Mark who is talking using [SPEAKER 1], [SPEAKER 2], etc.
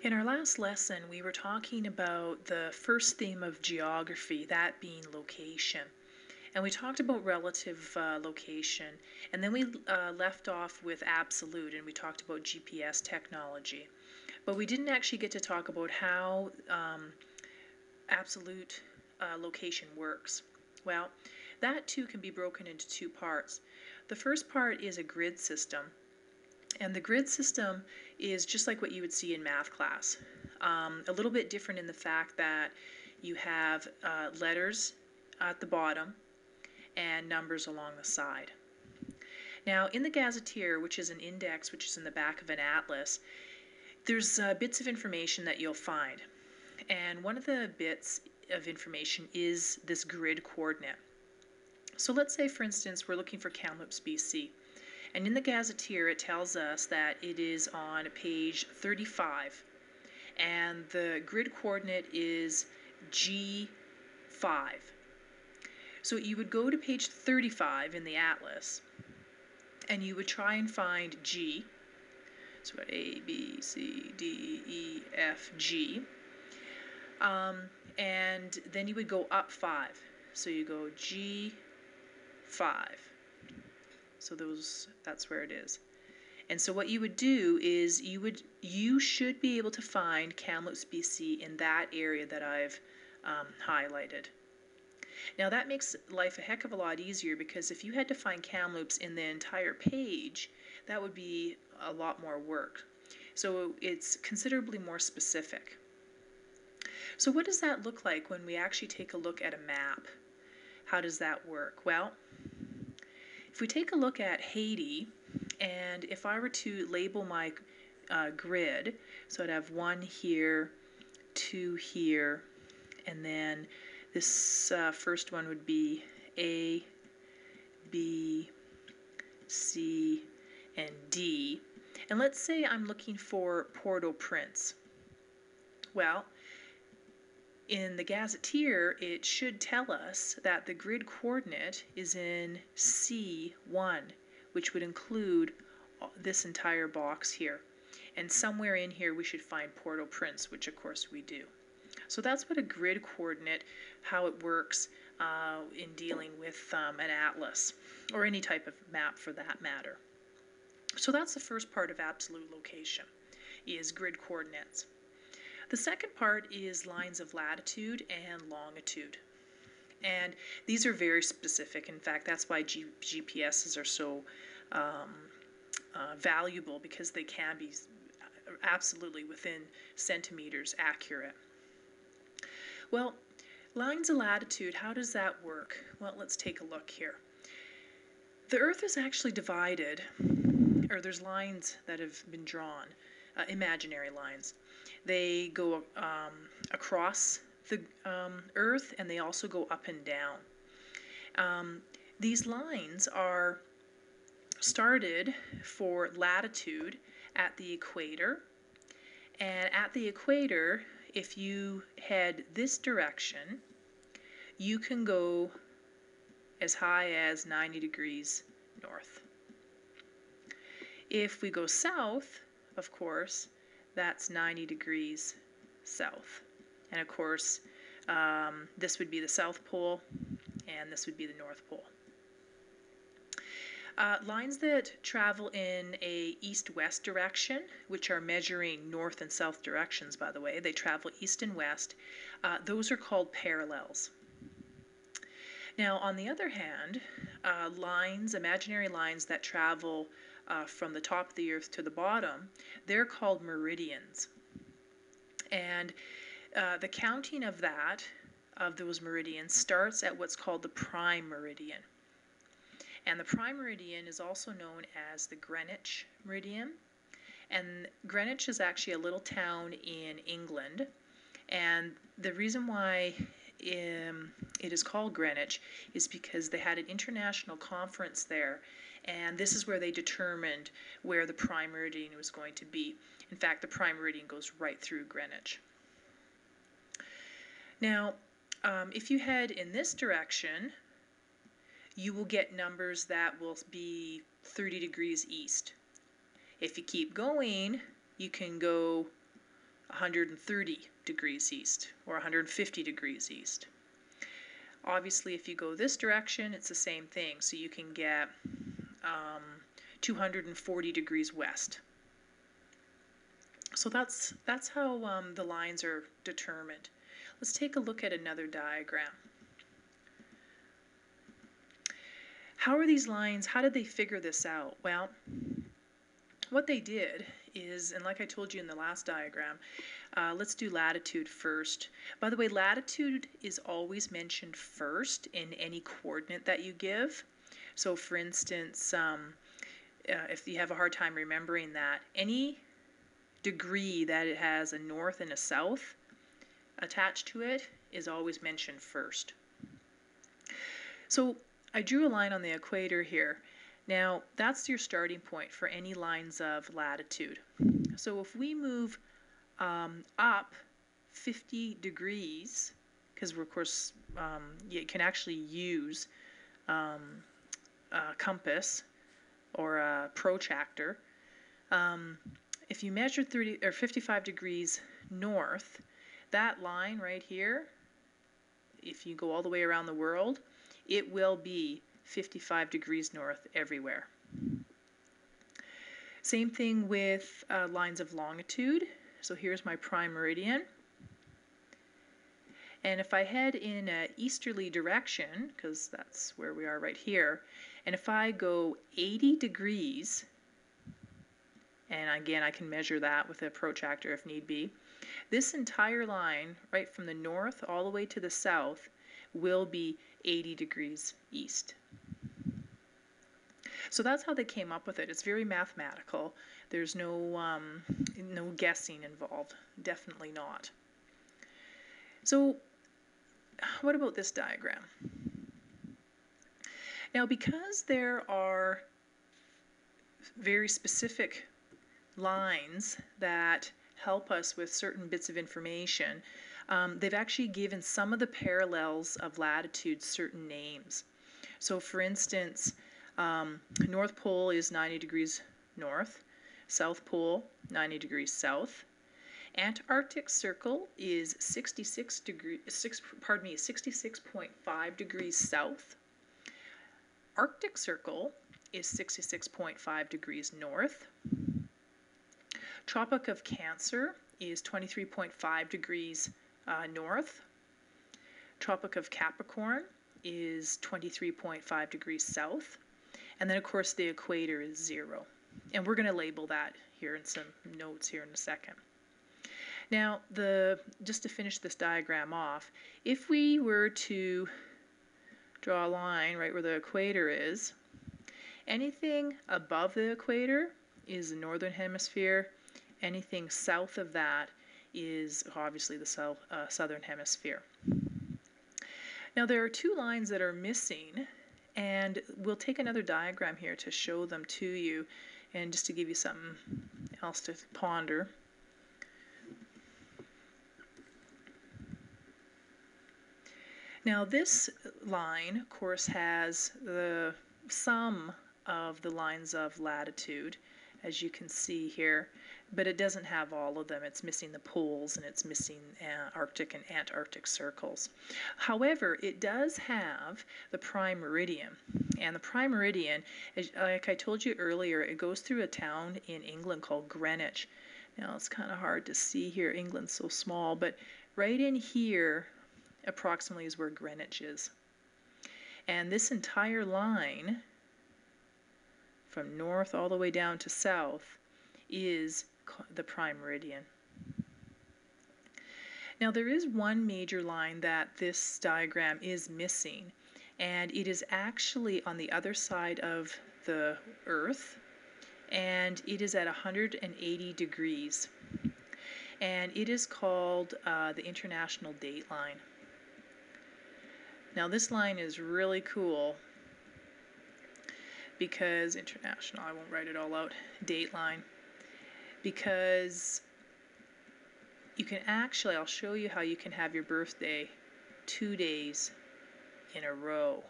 [SPEAKER 1] In our last lesson, we were talking about the first theme of geography, that being location. And we talked about relative location, and then we left off with absolute, and we talked about GPS technology. But we didn't actually get to talk about how absolute location works. Well, that too can be broken into two parts. The first part is a grid system. And the grid system is just like what you would see in math class. A little bit different in the fact that you have letters at the bottom and numbers along the side. Now, in the gazetteer, which is an index which is in the back of an atlas, there's bits of information that you'll find. And one of the bits of information is this grid coordinate. So let's say, for instance, we're looking for Kamloops, BC. And in the gazetteer, it tells us that it is on page 35. And the grid coordinate is G5. So you would go to page 35 in the atlas, and you would try and find G. So we've got A, B, C, D, E, F, G. And then you would go up 5. So you go G5. So that's where it is. And so what you would do is you should be able to find Kamloops, BC in that area that I've highlighted. Now that makes life a heck of a lot easier, because if you had to find Kamloops in the entire page, that would be a lot more work. So it's considerably more specific. So what does that look like when we actually take a look at a map? How does that work? Well, if we take a look at Haiti, and if I were to label my grid, so I'd have 1 here, 2 here, and then this first one would be A, B, C, and D. And let's say I'm looking for Port-au-Prince. Well, in the gazetteer, it should tell us that the grid coordinate is in C1, which would include this entire box here. And somewhere in here we should find Port-au-Prince, which of course we do. So that's what a grid coordinate, how it works in dealing with an atlas, or any type of map for that matter. So that's the first part of absolute location, is grid coordinates. The second part is lines of latitude and longitude. And these are very specific. In fact, that's why GPSs are so valuable, because they can be absolutely within centimeters accurate. Well, lines of latitude, how does that work? Well, let's take a look here. The Earth is actually divided, or there's lines that have been drawn, imaginary lines. They go across the Earth, and they also go up and down. These lines are started for latitude at the equator, and at the equator, if you head this direction, you can go as high as 90 degrees north. If we go south, of course, that's 90 degrees south. And of course, this would be the South Pole, and this would be the North Pole. Lines that travel in a east-west direction, which are measuring north and south directions, by the way, they travel east and west, those are called parallels. Now, on the other hand, lines, imaginary lines that travel from the top of the Earth to the bottom, they're called meridians. And the counting of those meridians, starts at what's called the prime meridian. And the prime meridian is also known as the Greenwich meridian. And Greenwich is actually a little town in England. And the reason why it is called Greenwich is because they had an international conference there, and this is where they determined where the prime meridian was going to be. In fact, the prime meridian goes right through Greenwich. Now, if you head in this direction, you will get numbers that will be 30 degrees east. If you keep going, you can go 130 degrees east or 150 degrees east. Obviously, if you go this direction, it's the same thing. So you can get 240 degrees west. So that's how the lines are determined. Let's take a look at another diagram. How are these lines, how did they figure this out? Well, what they did is, and like I told you in the last diagram, let's do latitude first. By the way, latitude is always mentioned first in any coordinate that you give. So for instance, if you have a hard time remembering that, any degree that it has a north and a south attached to it is always mentioned first. So I drew a line on the equator here. Now that's your starting point for any lines of latitude. So if we move up 50 degrees, because of course you can actually use a compass or a protractor. If you measure 30 or 55 degrees north, that line right here, if you go all the way around the world, it will be 55 degrees north everywhere. Same thing with lines of longitude. So here's my prime meridian. And if I head in an easterly direction, because that's where we are right here, and if I go 80 degrees, and again I can measure that with a protractor if need be, this entire line, right from the north all the way to the south, will be 80 degrees east. So that's how they came up with it. It's very mathematical. There's no guessing involved. Definitely not. So what about this diagram? Now, because there are very specific lines that help us with certain bits of information, they've actually given some of the parallels of latitude certain names. So for instance, North Pole is 90 degrees north, South Pole 90 degrees south. Antarctic Circle is 66.5 degrees south. Arctic Circle is 66.5 degrees north. Tropic of Cancer is 23.5 degrees north. Tropic of Capricorn is 23.5 degrees south. And then of course the equator is 0. And we're going to label that here in some notes here in a second. Now, just to finish this diagram off, if we were to draw a line right where the equator is, anything above the equator is the northern hemisphere. Anything south of that is obviously the southern hemisphere. Now, there are two lines that are missing, and we'll take another diagram here to show them to you and just to give you something else to ponder. Now this line, of course, has the sum of the lines of latitude, as you can see here, but it doesn't have all of them. It's missing the poles and it's missing Arctic and Antarctic circles. However, it does have the prime meridian, and the prime meridian, like I told you earlier, it goes through a town in England called Greenwich. Now it's kind of hard to see here, England's so small, but right in here approximately is where Greenwich is. And this entire line from north all the way down to south is the prime meridian. Now there is one major line that this diagram is missing, and it is actually on the other side of the Earth, and it is at 180 degrees. And it is called the International Date Line. Now this line is really cool because international, I won't write it all out, date line, because you can actually, I'll show you how you can have your birthday 2 days in a row.